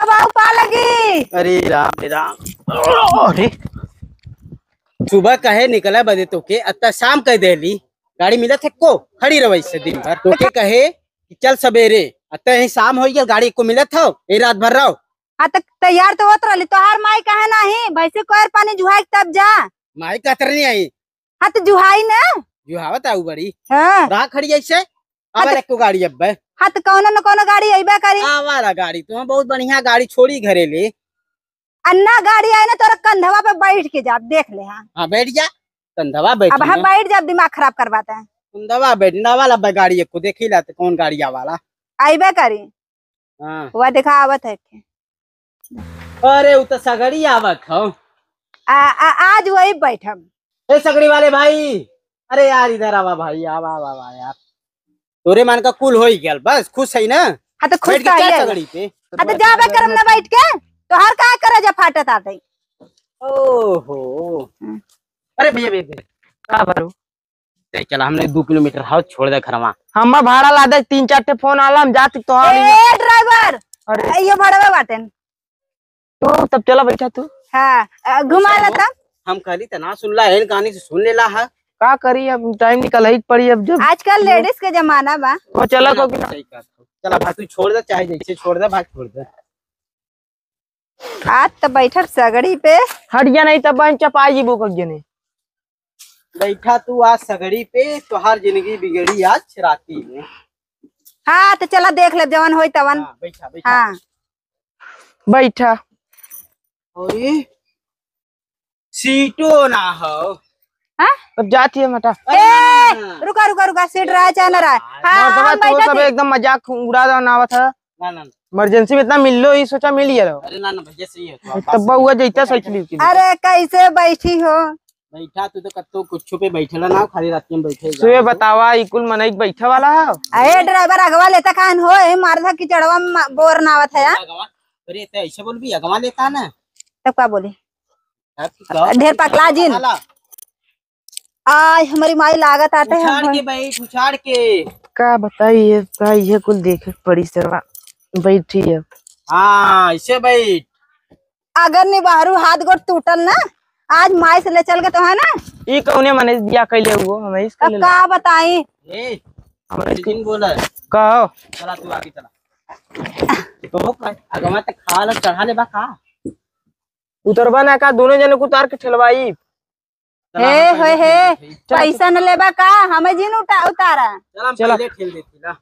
अब पा लगी। अरे राम राम। अरे सुबह कहे निकला बदे तो के अत्ता शाम कह देली गाड़ी मिलत है को खड़ी रही से दिन भर तो के कहे कि चल सवेरे अत्ता ही शाम हो गया गाड़ी को मिलत हो ए रात भर रहो। हाँ तो तैयार तो होत रही तोहार माई कहे नहीं भैंसे कोयर पानी जुहाई तब जा। माई कतर नहीं आई। हाँ तो जुहाई ना जुहावत आऊ बड़ी हाँ। राह खड़ी ऐसे अब एक को गाड़ी अब हाँ तो कौनो न कौनो गाड़ी अबे करी। आवारा गाड़ी तो बहुत बढ़िया गाड़ी छोड़ी घरे ले अन्ना गाड़ी आई ना तोरा कंधवा पे बैठ के जा देख ले। हाँ हाँ बैठ जा कंधवा बैठ अब हम बैठ जा दिमाग खराब करवाते हैं। कंधवा बैठना वाला गाड़ी को देख ही लाते कौन गाड़ी वाला अबे करी। हाँ वह देखा आवत है अरे वो तो सगड़ी आवत हो। आज वही बैठम। ए सगड़ी वाले भाई अरे यार इधर आवा भाई आवा आवा आवा यार तोरे मान का कुल हो ही गया बस खुश है ना। हाँ तो खुश क्या सगड़ी पे हाँ तो जाबे करम ना बैठ के तो हर का करे जा फाटत आते। ओहो अरे भैया भैया का भरू चला हमने 2 किलोमीटर हाउ छोड़ दे घरवा हम भाड़ा ला दे 3-4 टे फोन आला हम जात तो ए ड्राइवर अरे ये भाड़ा बाटेन तो तब चला बैठा तू। हाँ घुमा लेता हम कहली त ना सुनला है कहानी से सुन लेला है का करी अब टाइम निकल ही पड़ी अब जब आजकल लेडीज के जमाना बा। वो चला को चला भाई तू छोड़ दे चाहे जैसे छोड़ दे भाई छोड़ दे आज तो बैठक सगड़ी पे हटिया नहीं तब बहन चपाई जीबो कगे ने बैठा तू आज सगड़ी पे तो हर जिंदगी बिगड़ी आज राती में। हाँ तो चला देख ले जवन होई तवन। हाँ, बैठा बैठा हाँ बैठा अरे सीटो ना हो। हाँ अब जाती है मटा ए रुका रुका रुका सीट रहा चाहे ना रहा। हाँ हम तो बैठा सब थे। एकदम मजाक उड़ा दो ना था ना ना इमरजेंसी में इतना मिल लो ही सोचा मिल गया अरे ना ना भैया सही है तब हुआ जैता सच ली अरे कैसे बैठी हो। बैठा तू तो कत्तो कुछ पे बैठेला ना खाली रात में बैठे सुबह बतावा इकुल मनई बैठा वाला है। अरे ड्राइवर अगवा लेता कान हो मारधा की चढ़वा बोर नावत है। अरे तो ऐसे बोल भी अगवा लेता ना तब क्या बोली ढेर पकला जिन आज हमारी माई लागत आते हैं उछाड़ के बैठ उछाड़ के का बताइए का ये कुल देखे पड़ी सरवा बैठी है। हाँ ऐसे बैठ अगर नहीं बाहरू हाथ गोड़ टूटल ना आज माई से ले चल के तो है ना ये कौने मने दिया कैले हुआ हमें इसका अब का बताई। ए हमारे दिन बोला कहो चला तू आगे चला तो अगवा तक खा ले चढ़ा ले बा का उतरबा ना का दोनों जने को उतार के ठेलवाई हे पैसा न लेबा का हमें जिन उतारा। चला पहले ठेल देती ना।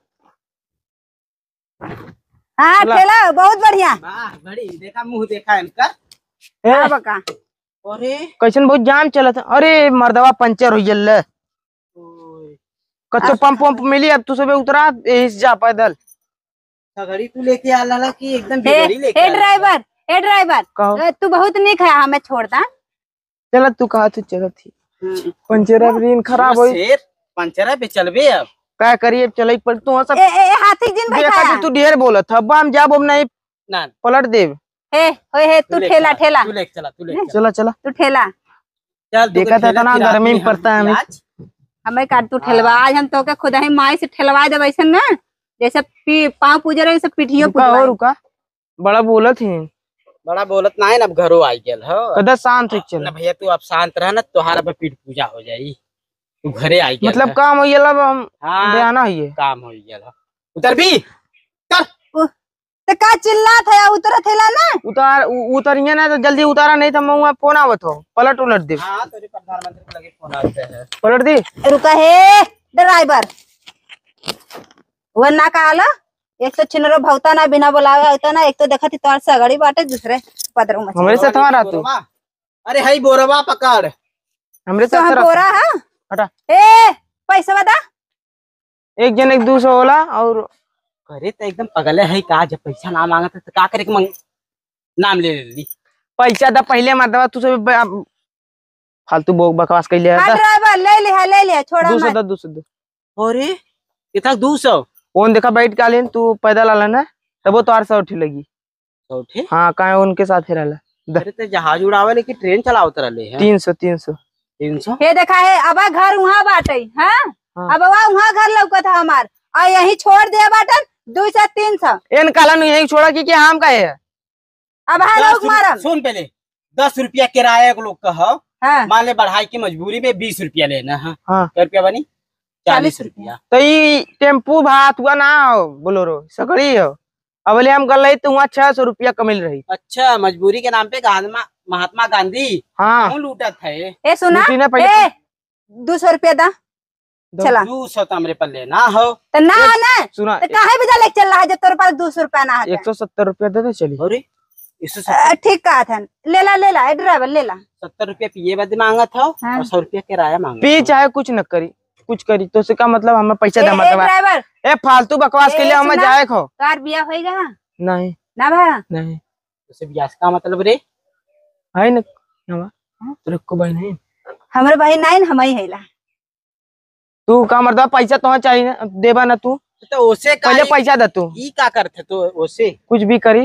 हाँ ठेला बहुत बढ़िया वाह बड़ी देखा मुंह देखा इनका हाँ बका। अरे कैसन बहुत जाम चला था अरे मर्दवा पंचर हो गया कच्चो पंप पंप मिली अब तू सुबह उतरा इस जा पैदल घड़ी तू लेके आ ला कि एकदम बिगड़ी लेके ए ड्राइवर तू बहुत निक है हमें छोड़ता। चला तू कहा तू चला थी पंचर अब दिन खराब हो पंचर पे चलबे अब क्या करिए चल पल तू सब हाथी जिन देखा कि तू ढेर बोला था अब हम जाब नहीं ना पलट देव हे तू ठेला ठेला तू ले चला चला चला तू ठेला चल देखा था ना गर्मी में पड़ता है हमें काट तू ठेलवा आज हम तो के खुद ही माई से ठेलवा दे वैसे ना जैसे पाँव पूजे रहे वैसे पिठियो रुका रुका बड़ा बोलत है बड़ा बोलत ना है ना अब घरों आई गेल हो कदा शांत हो चल ना भैया तू अब शांत रह ना तोहारा पे पीठ पूजा हो जाई तू घरे आई गेल मतलब काम हो गया हम बयाना है काम हो गया उतर भी चल तो का चिल्लात है उतरत है ना उतार उतरिए ना तो जल्दी उतारा नहीं तो मैं फोन आवत हो पलट उलट दे। हां तेरे प्रधानमंत्री को लगे फोन आते हैं पलट दे रुका है ड्राइवर वो ना कहला एक तो चिनरो भौता ना बिना बुलावे होता ना एक तो देखा थी तोर सगड़ी बाटे दूसरे पदरों में हमरे साथ हमारा तू अरे हई बोरवा पकड़ हमरे तो साथ हम बोरा है हटा ए पैसा बता एक जन एक 200 होला और अरे तो एकदम पगले है का जब पैसा ना मांगा तो का करे के नाम ले ली पैसा दा पहले मत दवा तू सब फालतू बकवास कैले हां ड्राइवर ले ले छोड़ा मत 200 अरे इतना 200 कौन देखा बैठ के आले तू पैदल आला ना तब वो तो 800 उठी लगी उठे हाँ काहे उनके साथ फिर आला अरे तो जहाज उड़ावे लेके ट्रेन चलावत रहले हैं 300 ये देखा है अब घर वहाँ बाटे हाँ अब वहाँ घर लौकत है हमार और यही छोड़ दे बाटन 200-300 इन काला नहीं यही छोड़ा कि हम का है अब हाँ लोग मारम। सुन पहले 10 रुपया किराया के लोग कहो, हाँ मान ले बढ़ाई की मजबूरी में 20 रुपया लेना है। हाँ क्या रुपया बनी? 40 रुपया। तो ये टेम्पू भात हुआ ना हो बोलोरो सकड़ी हो। अब बोले हम गल रही तो वहाँ 600 रुपया कमिल रही। अच्छा, मजबूरी के नाम पे महात्मा गांधी हाँ कौन लूटा था? ए सुना लूटी ना पहले। ए 200 रुपया दा चला 200 तो हमरे पर लेना हो। तो ना ना सुना तो काहे बिदा लेके चल रहा है जब तोरे पास 200 रुपया ना है? 170 रुपया दे दे चली। अरे 170 ठीक कहा था। ले ला ड्राइवर ले ला। 70 रुपया पिए बदे मांगा था हाँ। और 100 रुपया किराया मांगा पी था। चाहे कुछ न करी, कुछ करी तो उसका मतलब हमें पैसा दे ए मतलब ड्राइवर ए फालतू बकवास के लिए हमें सुना? जाए खो। कार बिया होएगा नहीं ना भा? नहीं उसे ब्याज का मतलब रे? है न तेरे को भाई नहीं। हमरे भाई नाइन हम ही हैला। तू का मतलब पैसा तो चाहिए ना देबा ना तू तो उसे पहले पैसा दे तू ई का करते तो उसे कुछ भी करी